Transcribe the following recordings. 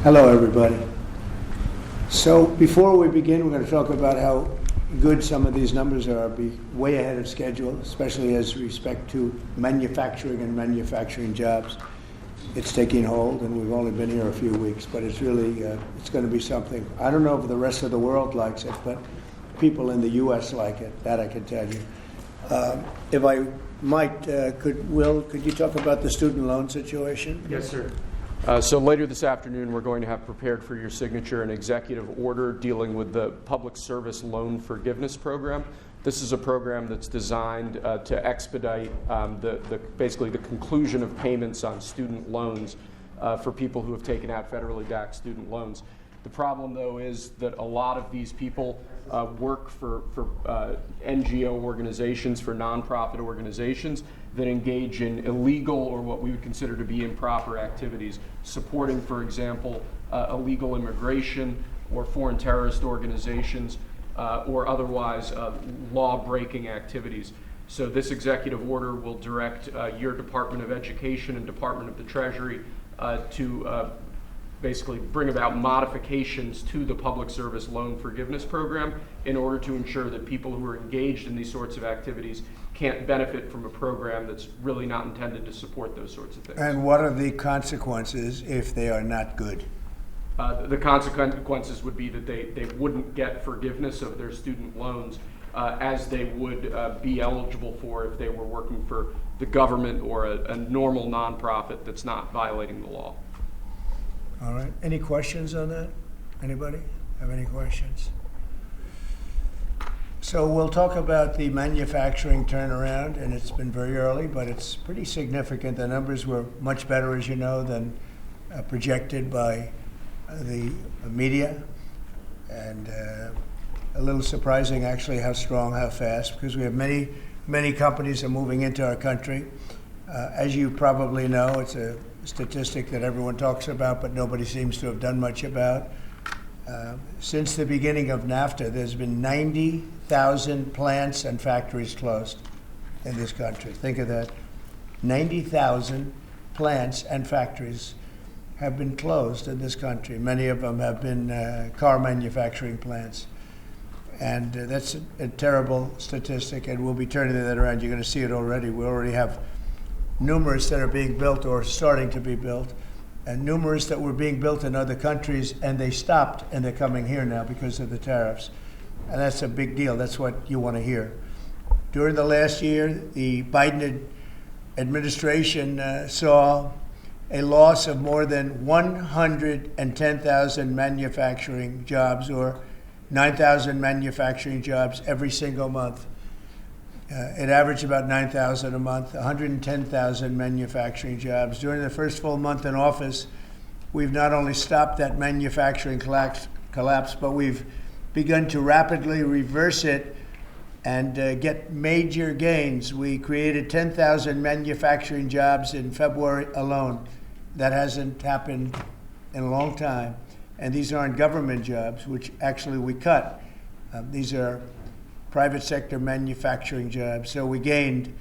Hello, everybody. So before we begin, we're going to talk about how good some of these numbers are, be way ahead of schedule, especially as respect to manufacturing and manufacturing jobs. It's taking hold, and we've only been here a few weeks, but it's really, it's going to be something. I don't know if the rest of the world likes it, but people in the U.S. like it, that I can tell you. If I might, could you talk about the student loan situation? Yes, sir. So later this afternoon, we're going to have prepared for your signature an executive order dealing with the Public Service Loan Forgiveness Program. This is a program that's designed to expedite basically the conclusion of payments on student loans for people who have taken out federally backed student loans. The problem, though, is that a lot of these people work for NGO organizations, for nonprofit organizations that engage in illegal or what we would consider to be improper activities, supporting, for example, illegal immigration or foreign terrorist organizations or otherwise law-breaking activities. So this executive order will direct your Department of Education and Department of the Treasury to basically bring about modifications to the Public Service Loan Forgiveness Program in order to ensure that people who are engaged in these sorts of activities can't benefit from a program that's really not intended to support those sorts of things. And what are the consequences if they are not good? The consequences would be that they wouldn't get forgiveness of their student loans as they would be eligible for if they were working for the government or a normal nonprofit that's not violating the law. All right. Any questions on that? Anybody have any questions? So we'll talk about the manufacturing turnaround, and it's been very early, but it's pretty significant. The numbers were much better, as you know, than projected by the media, and a little surprising, actually, how strong, how fast, because we have many companies are moving into our country. As you probably know, it's a statistic that everyone talks about, but nobody seems to have done much about. Since the beginning of NAFTA, there's been 90,000 plants and factories closed in this country. Think of that. 90,000 plants and factories have been closed in this country. Many of them have been car manufacturing plants. And that's a terrible statistic, and we'll be turning that around. You're going to see it already. We already have numerous that are being built or starting to be built, and numerous that were being built in other countries, and they stopped, and they're coming here now because of the tariffs. And that's a big deal. That's what you want to hear. During the last year, the Biden administration saw a loss of more than 110,000 manufacturing jobs, or 9,000 manufacturing jobs every single month. It averaged about 9,000 a month, 110,000 manufacturing jobs. During the first full month in office, we've not only stopped that manufacturing collapse, but we've begun to rapidly reverse it and get major gains. We created 10,000 manufacturing jobs in February alone. That hasn't happened in a long time. And these aren't government jobs, which actually we cut. These are private sector manufacturing jobs. So we gained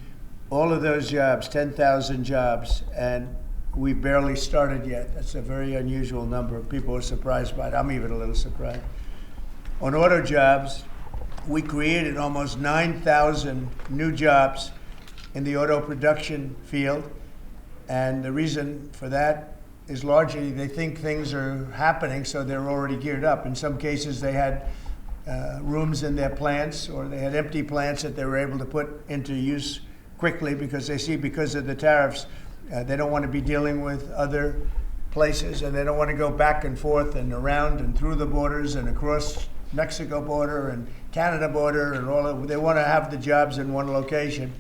all of those jobs, 10,000 jobs, and we barely started yet. That's a very unusual number. People are surprised by it. I'm even a little surprised. On auto jobs, we created almost 9,000 new jobs in the auto production field. And the reason for that is largely they think things are happening, so they're already geared up. In some cases, they had rooms in their plants, or they had empty plants that they were able to put into use quickly because they see because of the tariffs, they don't want to be dealing with other places, and they don't want to go back and forth and around and through the borders and across Mexico border and Canada border and all of, they want to have the jobs in one location.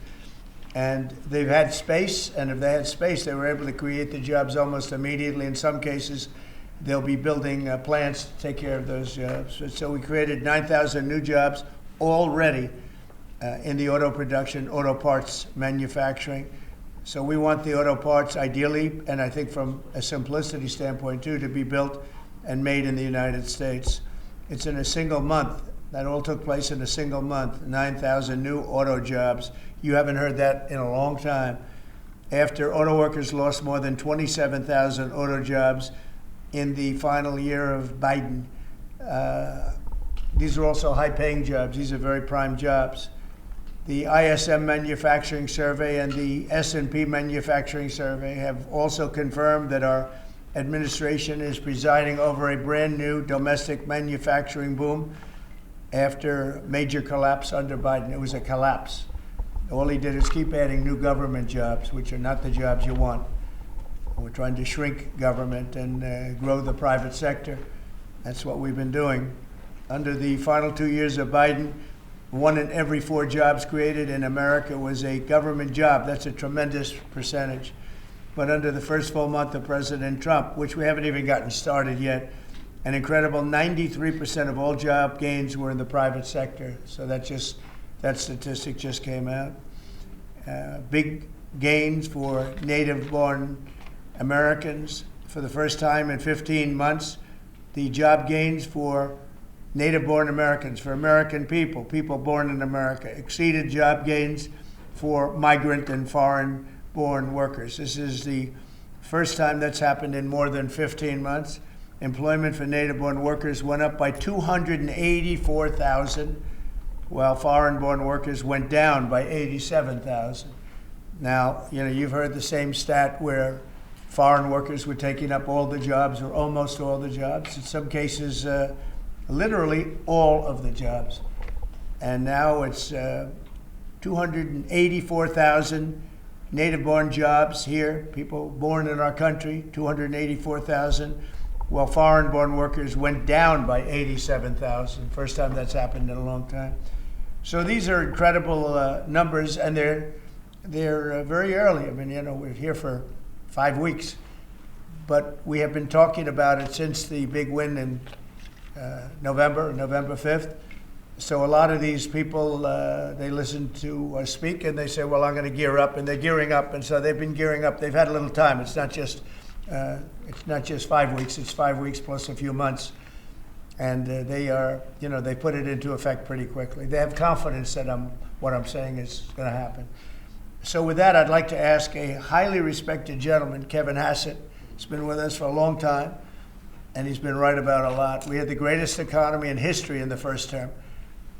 And they've had space, and if they had space, they were able to create the jobs almost immediately. In some cases, they'll be building plants to take care of those jobs. So we created 9,000 new jobs already in the auto production, auto parts manufacturing. So we want the auto parts ideally, and I think from a simplicity standpoint too, to be built and made in the United States. It's in a single month. That all took place in a single month, 9,000 new auto jobs. You haven't heard that in a long time. After auto workers lost more than 27,000 auto jobs, in the final year of Biden. These are also high-paying jobs. These are very prime jobs. The ISM Manufacturing Survey and the S&P Manufacturing Survey have also confirmed that our administration is presiding over a brand new domestic manufacturing boom after major collapse under Biden. It was a collapse. All he did is keep adding new government jobs, which are not the jobs you want. We're trying to shrink government and grow the private sector. That's what we've been doing. Under the final 2 years of Biden, 1 in every 4 jobs created in America was a government job. That's a tremendous percentage. But under the first full month of President Trump, which we haven't even gotten started yet, an incredible 93% of all job gains were in the private sector. So that statistic just came out. Big gains for native-born Americans. For the first time in 15 months, the job gains for native-born Americans, for American people born in America, exceeded job gains for migrant and foreign-born workers. This is the first time that's happened in more than 15 months. Employment for native-born workers went up by 284,000, while foreign-born workers went down by 87,000. Now, you've heard the same stat where foreign workers were taking up all the jobs or almost all the jobs. In some cases, literally all of the jobs. And now it's 284,000 native-born jobs here, people born in our country, 284,000, while foreign-born workers went down by 87,000. First time that's happened in a long time. So these are incredible numbers, and they're very early. I mean, we're here for 5 weeks, but we have been talking about it since the big win in November 5th. So a lot of these people, they listen to us speak and they say, well, I'm going to gear up, and they're gearing up. And so they've been gearing up. They've had a little time. It's not just 5 weeks. It's 5 weeks plus a few months. And they put it into effect pretty quickly. They have confidence that what I'm saying is going to happen. So with that, I'd like to ask a highly respected gentleman, Kevin Hassett. He's been with us for a long time, and he's been right about a lot. We had the greatest economy in history in the first term,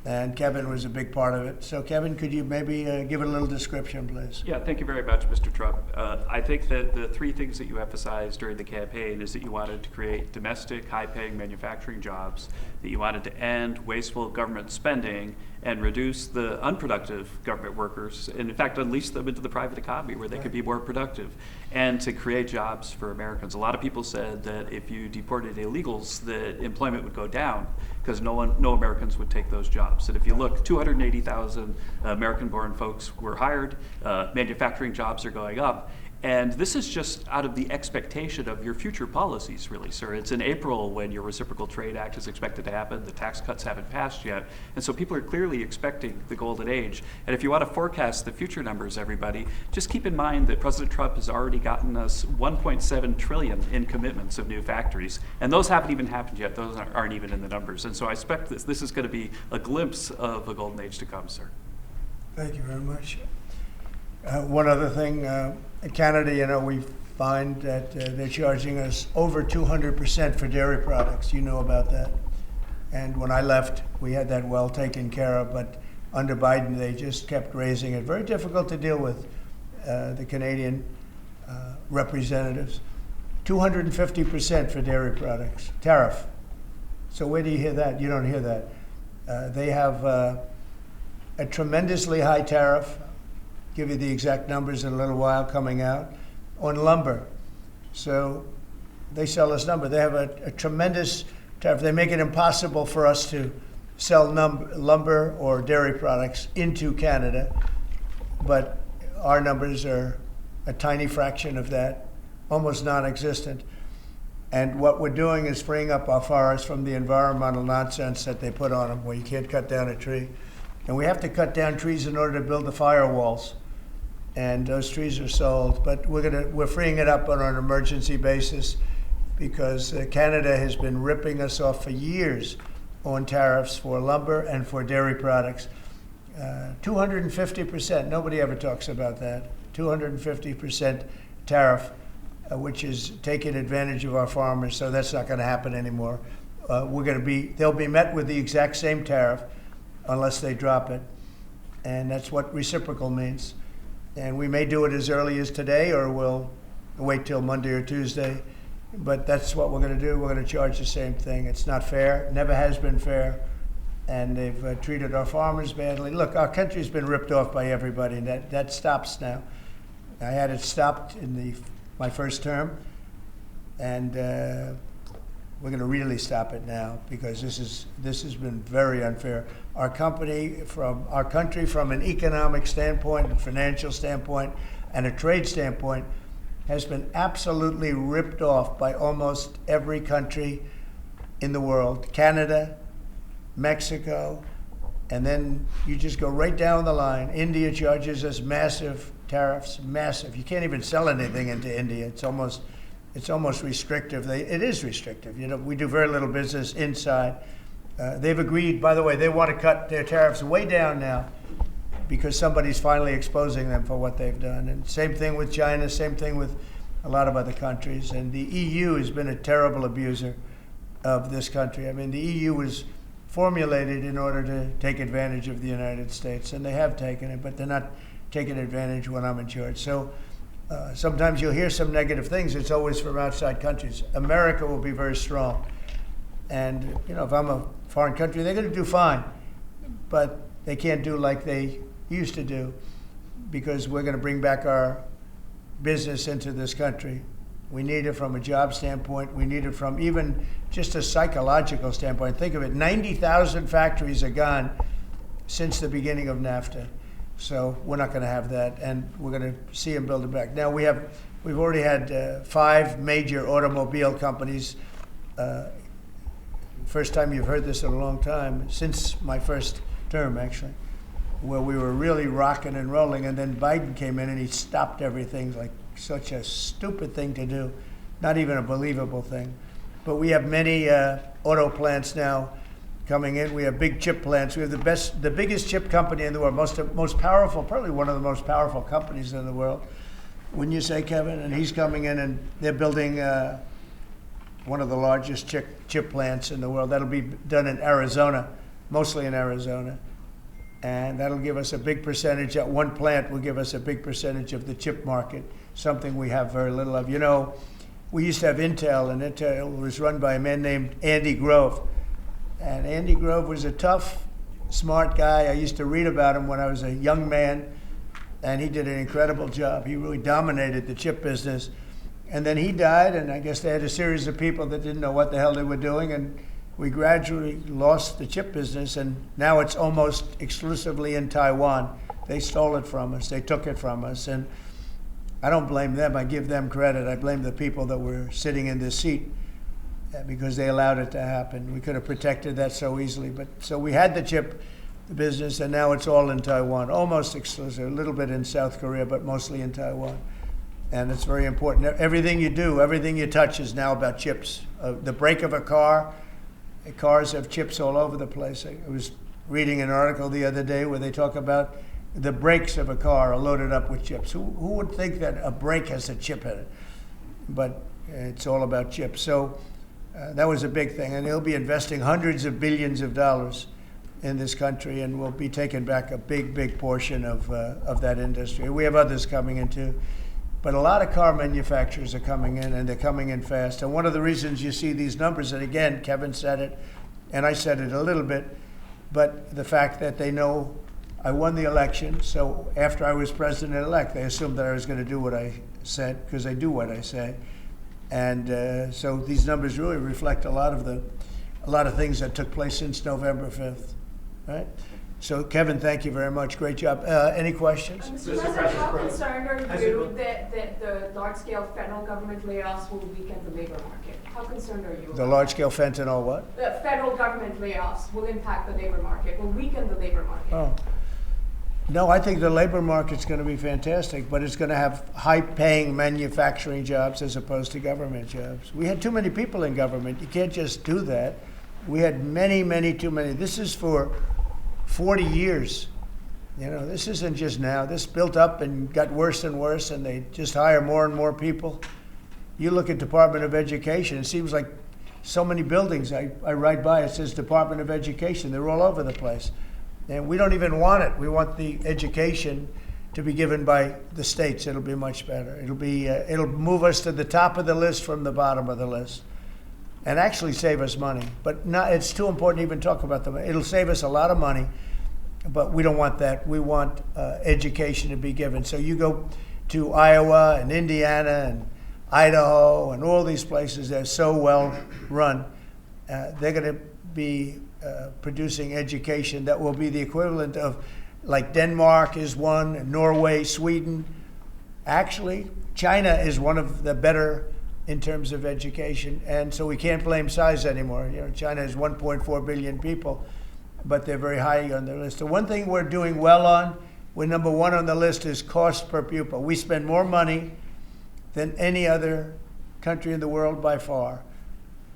and Kevin was a big part of it. So Kevin, could you maybe give it a little description, please? Yeah, thank you very much, Mr. Trump. I think that the 3 things that you emphasized during the campaign is that you wanted to create domestic, high-paying manufacturing jobs, that you wanted to end wasteful government spending and reduce the unproductive government workers, and in fact unleash them into the private economy where they could be more productive, and to create jobs for Americans. A lot of people said that if you deported illegals, that employment would go down because no Americans would take those jobs. And if you look, 280,000 American-born folks were hired, manufacturing jobs are going up, and this is just out of the expectation of your future policies, really, sir. It's in April when your Reciprocal Trade Act is expected to happen. The tax cuts haven't passed yet. And so people are clearly expecting the golden age. And if you want to forecast the future numbers, everybody, just keep in mind that President Trump has already gotten us $1.7 trillion in commitments of new factories. And those haven't even happened yet. Those aren't even in the numbers. And so I expect this is going to be a glimpse of a golden age to come, sir. Thank you very much. One other thing, in Canada, we find that they're charging us over 200% for dairy products. You know about that. And when I left, we had that well taken care of, but under Biden, they just kept raising it. Very difficult to deal with, the Canadian representatives. 250% for dairy products, tariff. So where do you hear that? You don't hear that. They have a tremendously high tariff. Give you the exact numbers in a little while coming out, on lumber. So they sell us lumber. They have a tremendous tariff. They make it impossible for us to sell lumber or dairy products into Canada, but our numbers are a tiny fraction of that, almost non-existent. And what we're doing is freeing up our forests from the environmental nonsense that they put on them, where you can't cut down a tree. And we have to cut down trees in order to build the firewalls. And those trees are sold, but we're freeing it up on an emergency basis because Canada has been ripping us off for years on tariffs for lumber and for dairy products. 250%, nobody ever talks about that. 250% tariff which is taking advantage of our farmers. So that's not going to happen anymore. They'll be met with the exact same tariff unless they drop it. And that's what reciprocal means. And we may do it as early as today, or we'll wait till Monday or Tuesday. But that's what we're going to do. We're going to charge the same thing. It's not fair. Never has been fair. And they've treated our farmers badly. Look, our country's been ripped off by everybody, and that stops now. I had it stopped in my first term, and we're going to really stop it now, because this has been very unfair. Our country, from an economic standpoint, a financial standpoint, and a trade standpoint, has been absolutely ripped off by almost every country in the world. Canada, Mexico, and then you just go right down the line. India charges us massive tariffs, massive. You can't even sell anything into India. It's almost restrictive. It is restrictive. You know, we do very little business inside. They've agreed, by the way, they want to cut their tariffs way down now, because somebody's finally exposing them for what they've done. And same thing with China, same thing with a lot of other countries. And the EU has been a terrible abuser of this country. I mean, the EU was formulated in order to take advantage of the United States, and they have taken it, but they're not taking advantage when I'm in charge. So sometimes you'll hear some negative things. It's always from outside countries. America will be very strong. And, you know, if I'm a foreign country, they're going to do fine. But they can't do like they used to do, because we're going to bring back our business into this country. We need it from a job standpoint. We need it from even just a psychological standpoint. Think of it, 90,000 factories are gone since the beginning of NAFTA. So we're not going to have that, and we're going to see them build it back. Now we've already had 5 major automobile companies. First time you've heard this in a long time, since my first term actually, where we were really rocking and rolling, and then Biden came in and he stopped everything. Like, such a stupid thing to do, not even a believable thing. But we have many auto plants now coming in. We have big chip plants. We have the biggest chip company in the world, most powerful, probably one of the most powerful companies in the world. Wouldn't you say, Kevin? And he's coming in, and they're building one of the largest chip plants in the world. That'll be done in Arizona, mostly in Arizona. And that'll give us a big percentage. That one plant will give us a big percentage of the chip market, something we have very little of. You know, we used to have Intel, and Intel was run by a man named Andy Grove. And Andy Grove was a tough, smart guy. I used to read about him when I was a young man, and he did an incredible job. He really dominated the chip business. And then he died, and I guess they had a series of people that didn't know what the hell they were doing, and we gradually lost the chip business, and now it's almost exclusively in Taiwan. They stole it from us. They took it from us, and I don't blame them. I give them credit. I blame the people that were sitting in this seat, because they allowed it to happen. We could have protected that so easily. But so we had the chip business, and now it's all in Taiwan, almost exclusive, a little bit in South Korea, but mostly in Taiwan. And it's very important. Everything you do, everything you touch is now about chips. The brake of a car, cars have chips all over the place. I was reading an article the other day where they talk about the brakes of a car are loaded up with chips. Who would think that a brake has a chip in it? But it's all about chips. So that was a big thing. And they'll be investing hundreds of billions of dollars in this country, and we'll be taking back a big, big portion of that industry. We have others coming in too. But a lot of car manufacturers are coming in, and they're coming in fast. And one of the reasons you see these numbers, and again, Kevin said it, and I said it a little bit, but the fact that they know I won the election, so after I was president-elect, they assumed that I was going to do what I said, because I do what I say. And so these numbers really reflect a lot of things that took place since November 5th, right? So, Kevin, thank you very much. Great job. Any questions? Mr. President, how concerned are you that the large-scale federal government layoffs will weaken the labor market? How concerned are you? The large-scale fentanyl what? The federal government layoffs will impact the labor market, will weaken the labor market. Oh. No, I think the labor market's going to be fantastic, but it's going to have high-paying manufacturing jobs as opposed to government jobs. We had too many people in government. You can't just do that. We had many too many. This is for 40 years. You know, this isn't just now. This built up and got worse and worse, and they just hire more and more people. You look at Department of Education, it seems like so many buildings I ride by, it says Department of Education. They're all over the place. And we don't even want it. We want the education to be given by the states. It'll be much better. It'll move us to the top of the list from the bottom of the list, and actually save us money. But it's too important to even talk about them. It'll save us a lot of money, but we don't want that. We want education to be given. So you go to Iowa and Indiana and Idaho and all these places that are so well run. They're going to be producing education that will be the equivalent of, like Denmark is one, Norway, Sweden. Actually, China is one of the better in terms of education, and so we can't blame size anymore. You know, China has 1.4 billion people, but they're very high on their list. The one thing we're doing well on, we're number one on the list, is cost per pupil. We spend more money than any other country in the world by far.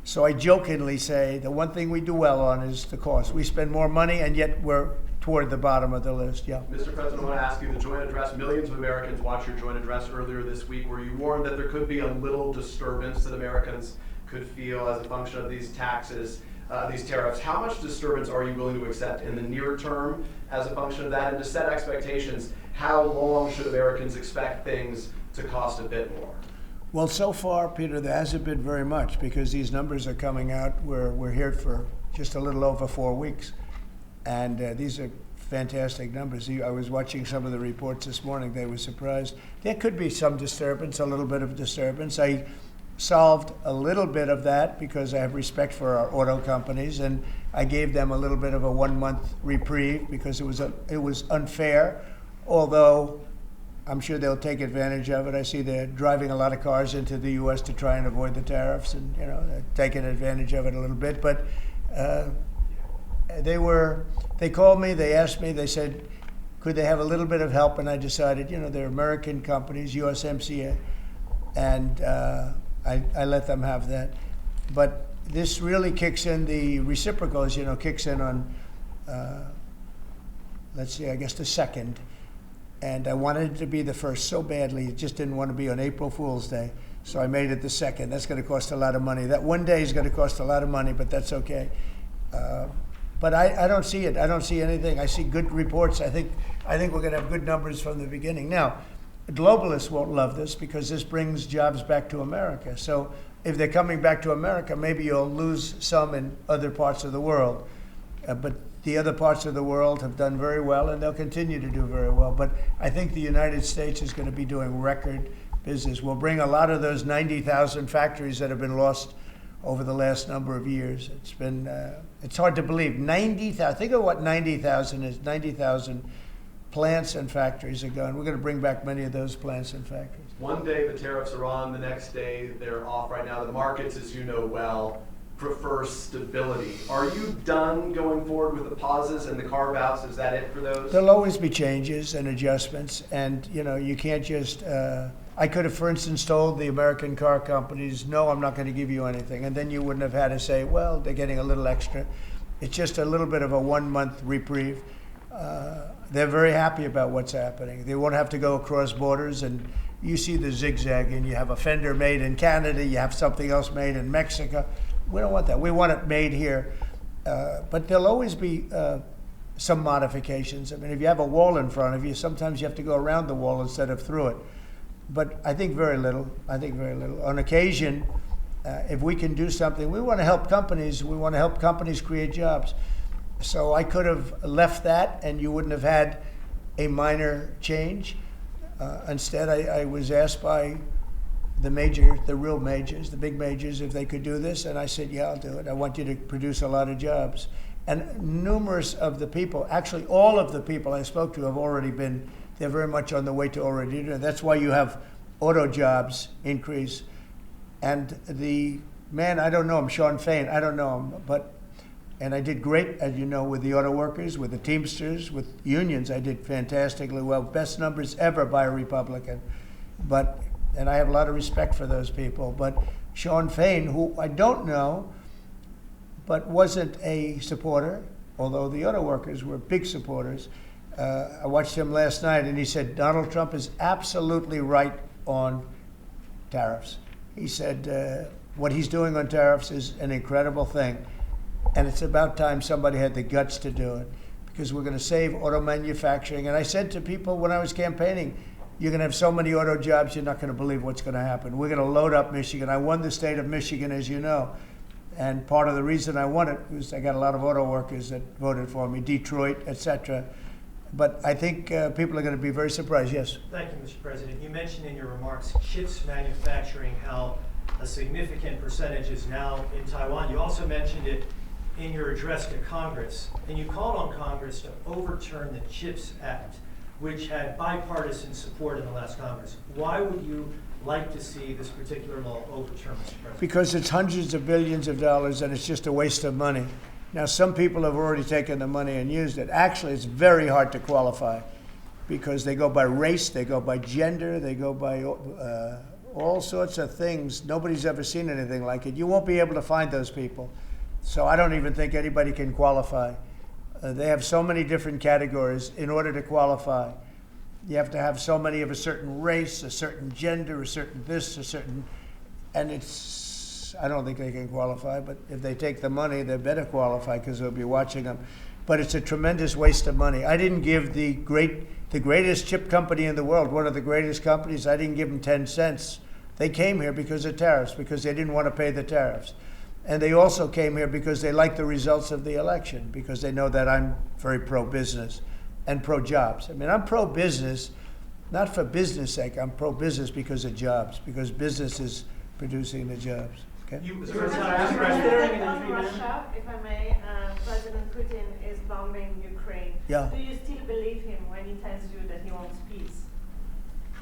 So I jokingly say the one thing we do well on is the cost. We spend more money, and yet we're toward the bottom of the list. Yeah. Mr. President, I want to ask you, the joint address, millions of Americans watched your joint address earlier this week where you warned that there could be a little disturbance that Americans could feel as a function of these taxes, these tariffs. How much disturbance are you willing to accept in the near term as a function of that? And to set expectations, how long should Americans expect things to cost a bit more? Well, so far, Peter, there hasn't been very much because these numbers are coming out. We're here for just a little over 4 weeks. And these are fantastic numbers. I was watching some of the reports this morning. They were surprised. There could be some disturbance, a little bit of disturbance. I solved a little bit of that because I have respect for our auto companies, and I gave them a little bit of a 1-month reprieve because it was unfair, although I'm sure they'll take advantage of it. I see they're driving a lot of cars into the U.S. to try and avoid the tariffs, and they're taking advantage of it a little bit. But they called me, they asked me, they said, could they have a little bit of help? And I decided, they're American companies, USMCA, and I let them have that. But this really kicks in, the reciprocals, kicks in on, let's see, I guess the 2nd. And I wanted it to be the 1st so badly, it just didn't want to be on April Fool's Day. So I made it the 2nd. That's going to cost a lot of money. That one day is going to cost a lot of money, but that's okay. But I don't see it. I don't see anything. I see good reports. I think we're going to have good numbers from the beginning. Now, globalists won't love this because this brings jobs back to America. So if they're coming back to America, maybe you'll lose some in other parts of the world. But the other parts of the world have done very well, and they'll continue to do very well. But I think the United States is going to be doing record business. We'll bring a lot of those 90,000 factories that have been lost over the last number of years. It's been, it's hard to believe. 90,000, think of what 90,000 is. 90,000 plants and factories are gone. We're going to bring back many of those plants and factories. One day the tariffs are on, the next day they're off. Right now the markets, as you know well, prefer stability. Are you done going forward with the pauses and the carve-outs? Is that it for those? There'll always be changes and adjustments, and you can't just, I could have, for instance, told the American car companies, no, I'm not going to give you anything, and then you wouldn't have had to say, well, they're getting a little extra. It's just a little bit of a 1-month reprieve. They're very happy about what's happening. They won't have to go across borders, and you see the zigzag, and you have a fender made in Canada, you have something else made in Mexico. We don't want that. We want it made here. But there'll always be some modifications. I mean, if you have a wall in front of you, sometimes you have to go around the wall instead of through it. But I think very little. On occasion, if we can do something, we want to help companies. We want to help companies create jobs. So I could have left that, and you wouldn't have had a minor change. Instead, I was asked by the real majors, the big majors, if they could do this, and I said, yeah, I'll do it. I want you to produce a lot of jobs. And numerous of the people, actually all of the people I spoke to have already been, they're very much on the way to already doing it. That's why you have auto jobs increase. And the man, I don't know him, Sean Fain, I don't know him, and I did great, as you know, with the auto workers, with the Teamsters, with unions, I did fantastically well. Best numbers ever by a Republican. And I have a lot of respect for those people. But Sean Fain, who I don't know, but wasn't a supporter, although the auto workers were big supporters. I watched him last night, and he said Donald Trump is absolutely right on tariffs. He said, what he's doing on tariffs is an incredible thing. And it's about time somebody had the guts to do it, because we're going to save auto manufacturing. And I said to people when I was campaigning, you're going to have so many auto jobs, you're not going to believe what's going to happen. We're going to load up Michigan. I won the state of Michigan, as you know. And part of the reason I won it was I got a lot of auto workers that voted for me, Detroit, etc. But I think people are going to be very surprised. Yes? Thank you, Mr. President. You mentioned in your remarks chips manufacturing, how a significant percentage is now in Taiwan. You also mentioned it in your address to Congress, and you called on Congress to overturn the CHIPS Act, which had bipartisan support in the last Congress. Why would you like to see this particular law overturned, Mr. President? Because it's hundreds of billions of dollars and it's just a waste of money. Now, some people have already taken the money and used it. Actually, it's very hard to qualify because they go by race, they go by gender, they go by all sorts of things. Nobody's ever seen anything like it. You won't be able to find those people. So I don't even think anybody can qualify. They have so many different categories in order to qualify. You have to have so many of a certain race, a certain gender, a certain this, a certain, and I don't think they can qualify, but if they take the money, they better qualify because they'll be watching them. But it's a tremendous waste of money. I didn't give the greatest chip company in the world, one of the greatest companies, I didn't give them 10 cents. They came here because of tariffs, because they didn't want to pay the tariffs. And they also came here because they like the results of the election, because they know that I'm very pro-business and pro-jobs. I mean, I'm pro-business, not for business sake. I'm pro-business because of jobs, because business is producing the jobs. Okay? Mr. President, President, on Russia, if I may, President Putin is bombing Ukraine. Yeah. Do you still believe him when he tells you that he wants peace?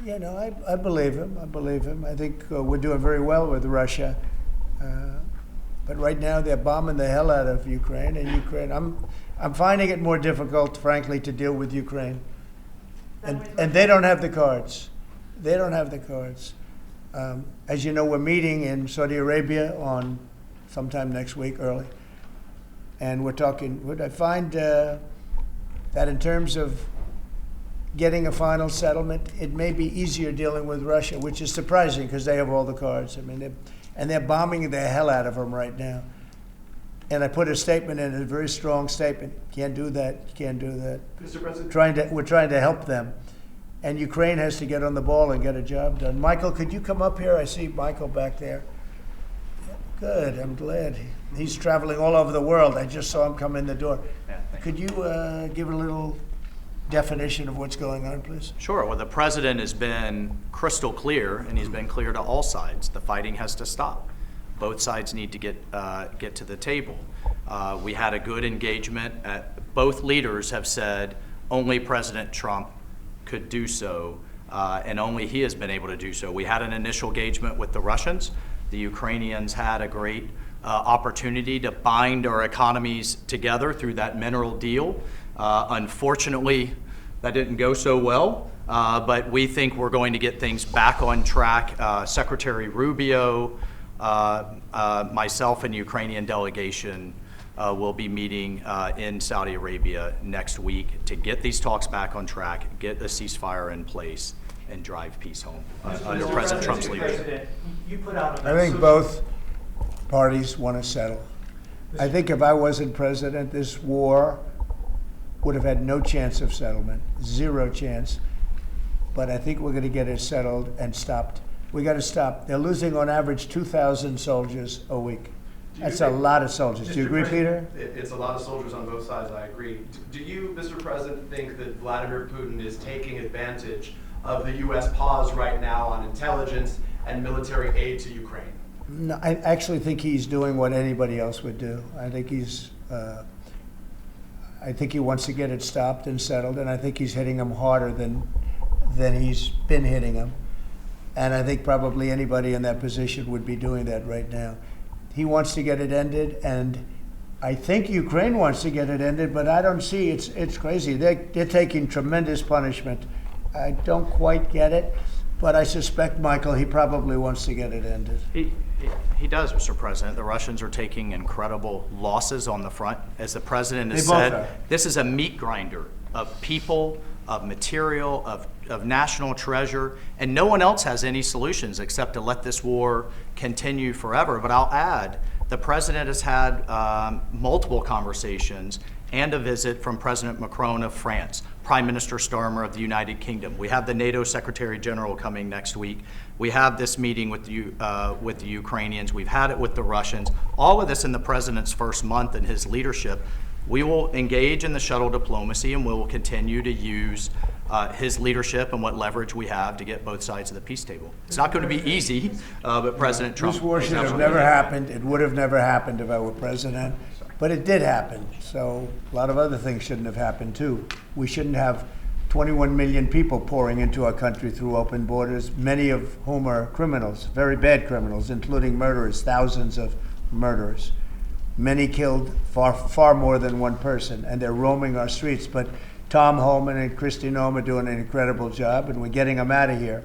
Yeah, no, I believe him. I believe him. I think we're doing very well with Russia. But right now they're bombing the hell out of Ukraine, and I'm finding it more difficult, frankly, to deal with Ukraine. And they don't have the cards. They don't have the cards. As you know, we're meeting in Saudi Arabia on sometime next week, early. And we're talking, I find that in terms of getting a final settlement, it may be easier dealing with Russia, which is surprising because they have all the cards. I mean, they're bombing the hell out of them right now. And I put a statement in, a very strong statement. Can't do that. You can't do that. Mr. President. We're trying to help them. And Ukraine has to get on the ball and get a job done. Michael, could you come up here? I see Michael back there. Good, I'm glad. He's traveling all over the world. I just saw him come in the door. Yeah, Could you give a little definition of what's going on, please? Sure. Well, the president has been crystal clear, and he's been clear to all sides. The fighting has to stop. Both sides need to get to the table. We had a good engagement. Both leaders have said only President Trump could do so, and only he has been able to do so. We had an initial engagement with the Russians. The Ukrainians had a great opportunity to bind our economies together through that mineral deal. Unfortunately, that didn't go so well, but we think we're going to get things back on track. Secretary Rubio, myself and the Ukrainian delegation will be meeting in Saudi Arabia next week to get these talks back on track, get a ceasefire in place, and drive peace home under President Trump's leadership. You put out I think both parties want to settle. I think if I wasn't president, this war would have had no chance of settlement, zero chance. But I think we're going to get it settled and stopped. We got to stop. They're losing on average 2,000 soldiers a week. That's a lot of soldiers. Do you agree, Peter? It's a lot of soldiers on both sides, I agree. Do you, Mr. President, think that Vladimir Putin is taking advantage of the U.S. pause right now on intelligence and military aid to Ukraine? No, I actually think he's doing what anybody else would do. I think he wants to get it stopped and settled, and I think he's hitting them harder than he's been hitting them. And I think probably anybody in that position would be doing that right now. He wants to get it ended, and I think Ukraine wants to get it ended, but I don't see, it's crazy. They're taking tremendous punishment. I don't quite get it, but I suspect, Michael, he probably wants to get it ended. He does, Mr. President. The Russians are taking incredible losses on the front. As the president has They both said, are. this is a meat grinder of people, of material, of national treasure, and no one else has any solutions except to let this war continue forever. But I'll add, the president has had multiple conversations and a visit from President Macron of France, Prime Minister Starmer of the United Kingdom. We have the NATO Secretary General coming next week. We have this meeting with the Ukrainians. We've had it with the Russians. All of this in the president's first month in his leadership. We will engage in the shuttle diplomacy, and we will continue to use his leadership and what leverage we have to get both sides of the peace table. It's not going to be easy, but President Trump. This war should have never happened. It would have never happened if I were president, but it did happen. So a lot of other things shouldn't have happened too. We shouldn't have 21 million people pouring into our country through open borders, many of whom are criminals, very bad criminals, including murderers, thousands of murderers. Many killed, far more than one person, and they're roaming our streets. But Tom Homan and Kristi Noem are doing an incredible job, and we're getting them out of here.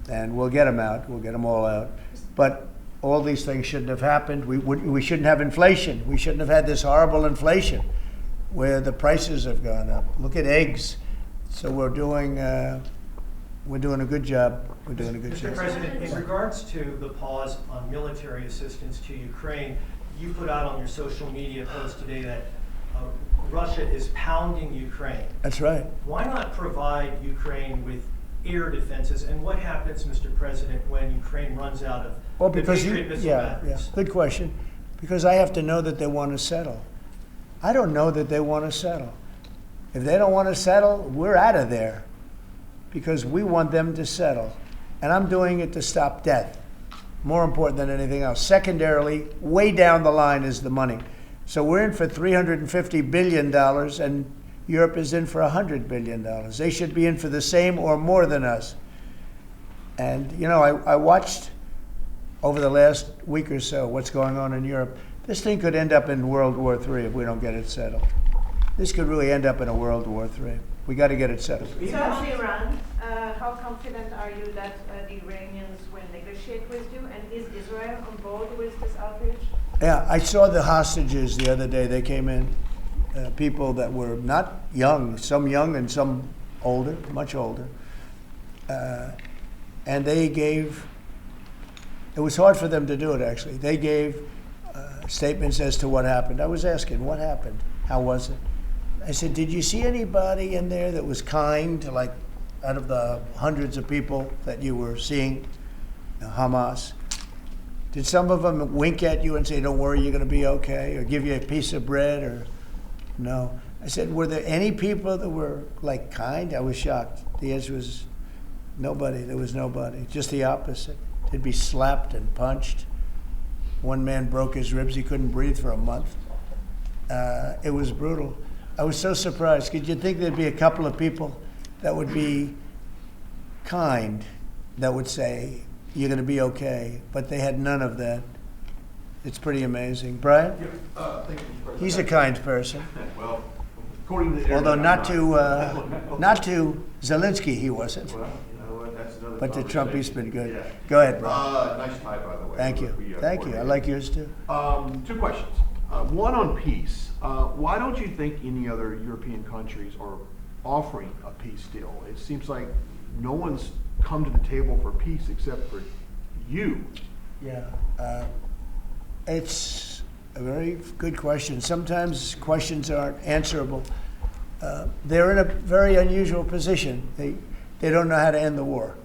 And we'll get them out. We'll get them all out. But all these things shouldn't have happened. We shouldn't have inflation. We shouldn't have had this horrible inflation where the prices have gone up. Look at eggs. So we're doing a good job. We're doing a good Mr. job. President, in regards to the pause on military assistance to Ukraine, you put out on your social media post today that Russia is pounding Ukraine. That's right. Why not provide Ukraine with air defenses? And what happens, Mr. President, when Ukraine runs out of the Patriot missile batteries? Good question. Because I have to know that they want to settle. I don't know that they want to settle. If they don't want to settle, we're out of there because we want them to settle. And I'm doing it to stop death, more important than anything else. Secondarily, way down the line is the money. So we're in for $350 billion, and Europe is in for $100 billion. They should be in for the same or more than us. And, you know, I watched over the last week or so what's going on in Europe. This thing could end up in World War III if we don't get it settled. This could really end up in a World War III. We got to get it settled. So on Iran, how confident are you that the Iranians will negotiate with you? And is Israel on board with this outreach? Yeah, I saw the hostages the other day. They came in, people that were not young, some young and some older, much older. And they gave, it was hard for them to do it actually. They gave statements as to what happened. I was asking, what happened? How was it? I said, did you see anybody in there that was kind, like out of the hundreds of people that you were seeing, Hamas? Did some of them wink at you and say, don't worry, you're going to be okay, or give you a piece of bread, or no? I said, were there any people that were like kind? I was shocked. The answer was nobody. There was nobody. Just the opposite. They'd be slapped and punched. One man broke his ribs. He couldn't breathe for a month. It was brutal. I was so surprised. Could you think there'd be a couple of people that would be kind, that would say, you're going to be okay, but they had none of that. It's pretty amazing. Brian? Thank you, Mr. President. He's a kind person. Well, according to the Although not not to Zelensky, he wasn't. Well, you know what, that's another But to Trump, he's conversation. been good. Yeah. Go ahead, Brian. Nice tie, by the way. Thank you. We, Thank you. I like yours too. Two questions. One on peace. Why don't you think any other European countries are offering a peace deal? It seems like no one's come to the table for peace except for you. Yeah. It's a very good question. Sometimes questions aren't answerable. They're in a very unusual position. They don't know how to end the war.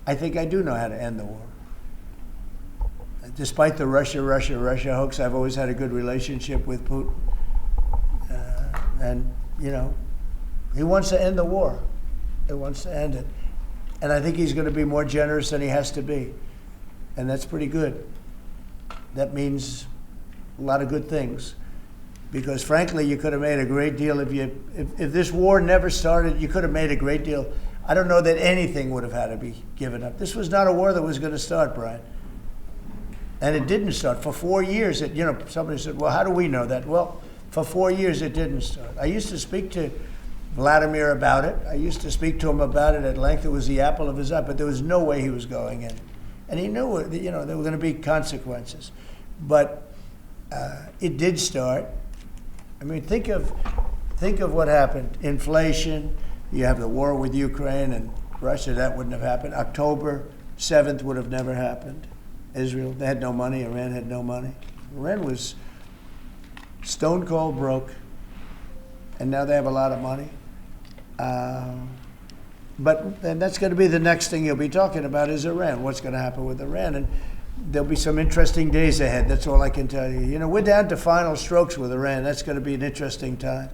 I think I do know how to end the war. Despite the Russia hoax, I've always had a good relationship with Putin. And, you know, he wants to end the war. He wants to end it. And I think he's going to be more generous than he has to be. And that's pretty good. That means a lot of good things. Because frankly, you could have made a great deal if this war never started, you could have made a great deal. I don't know that anything would have had to be given up. This was not a war that was going to start, Brian. And it didn't start. For 4 years, somebody said, well, how do we know that? Well, for 4 years, it didn't start. I used to speak to Vladimir about it. I used to speak to him about it at length. It was the apple of his eye, but there was no way he was going in. And he knew, there were going to be consequences. But it did start. I mean, think of what happened. Inflation, You have the war with Ukraine and Russia, that wouldn't have happened. October 7th would have never happened. Israel, they had no money. Iran had no money. Iran was stone cold broke, and now they have a lot of money. And that's going to be the next thing you'll be talking about is Iran. What's going to happen with Iran? And there'll be some interesting days ahead. That's all I can tell you. You know, we're down to final strokes with Iran. That's going to be an interesting time.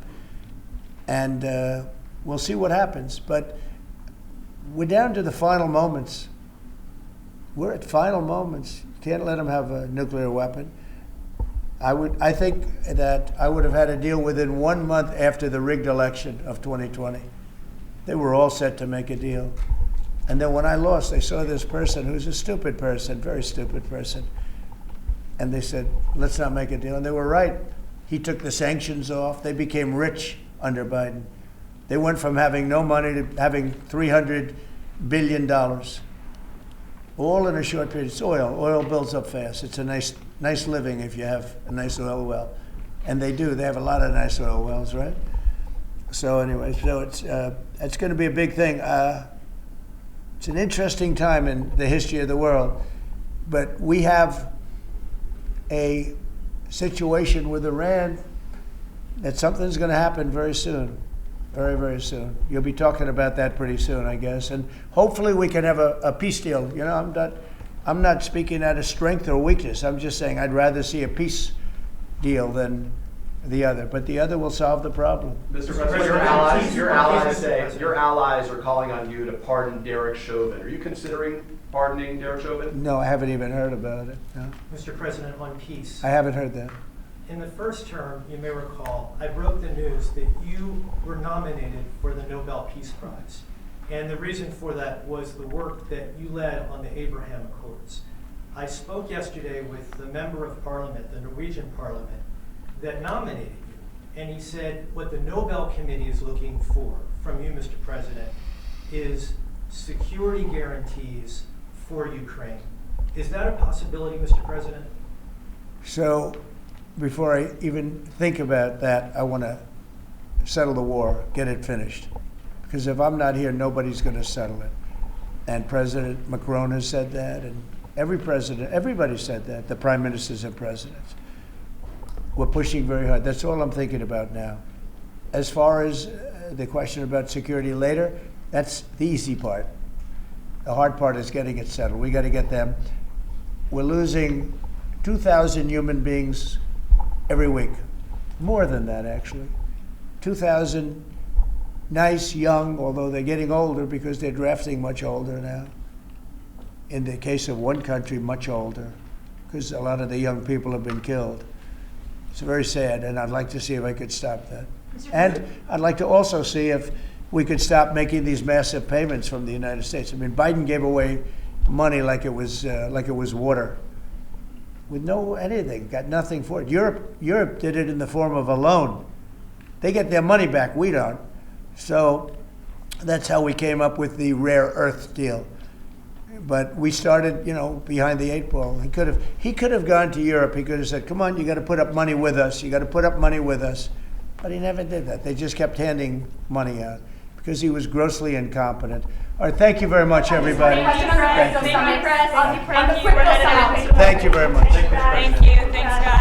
And we'll see what happens. But we're down to the final moments. We're at final moments. You can't let them have a nuclear weapon. I think that I would have had a deal within 1 month after the rigged election of 2020. They were all set to make a deal. And then when I lost, they saw this person who's a stupid person, very stupid person. And they said, let's not make a deal. And they were right. He took the sanctions off. They became rich under Biden. They went from having no money to having $300 billion. All in a short period. It's oil. Oil builds up fast. It's a nice living if you have a nice oil well. And they do. They have a lot of nice oil wells, right? So anyway, it's going to be a big thing. It's an interesting time in the history of the world. But we have a situation with Iran that something's going to happen very soon. Very, very soon. You'll be talking about that pretty soon, I guess. And hopefully we can have a peace deal. You know, I'm not speaking out of strength or weakness. I'm just saying I'd rather see a peace deal than the other. But the other will solve the problem. Mr. President, your allies are calling on you to pardon Derek Chauvin. Are you considering pardoning Derek Chauvin? No, I haven't even heard about it. No. Mr. President, on peace. I haven't heard that. In the first term, you may recall, I broke the news that you were nominated for the Nobel Peace Prize. And the reason for that was the work that you led on the Abraham Accords. I spoke yesterday with the member of parliament, the Norwegian parliament, that nominated you. And he said what the Nobel Committee is looking for from you, Mr. President, is security guarantees for Ukraine. Is that a possibility, Mr. President? So, before I even think about that, I want to settle the war, get it finished. Because if I'm not here, nobody's going to settle it. And President Macron has said that, and everybody said that. The prime ministers and presidents. We're pushing very hard. That's all I'm thinking about now. As far as the question about security later, that's the easy part. The hard part is getting it settled. We got to get them. We're losing 2,000 human beings every week. More than that, actually. 2,000 nice, young, although they're getting older because they're drafting much older now. In the case of one country, much older, because a lot of the young people have been killed. It's very sad, and I'd like to see if I could stop that. And I'd like to also see if we could stop making these massive payments from the United States. I mean, Biden gave away money like it was water, with no anything, got nothing for it. Europe did it in the form of a loan. They get their money back, we don't. So that's how we came up with the rare earth deal. But we started, behind the 8 ball. He could have gone to Europe. He could have said, "Come on, you got to put up money with us. You got to put up money with us." But he never did that. They just kept handing money out because he was grossly incompetent. All right, thank you very much, everybody. Thank you. Thank you very much. Thank you. Thanks, guys.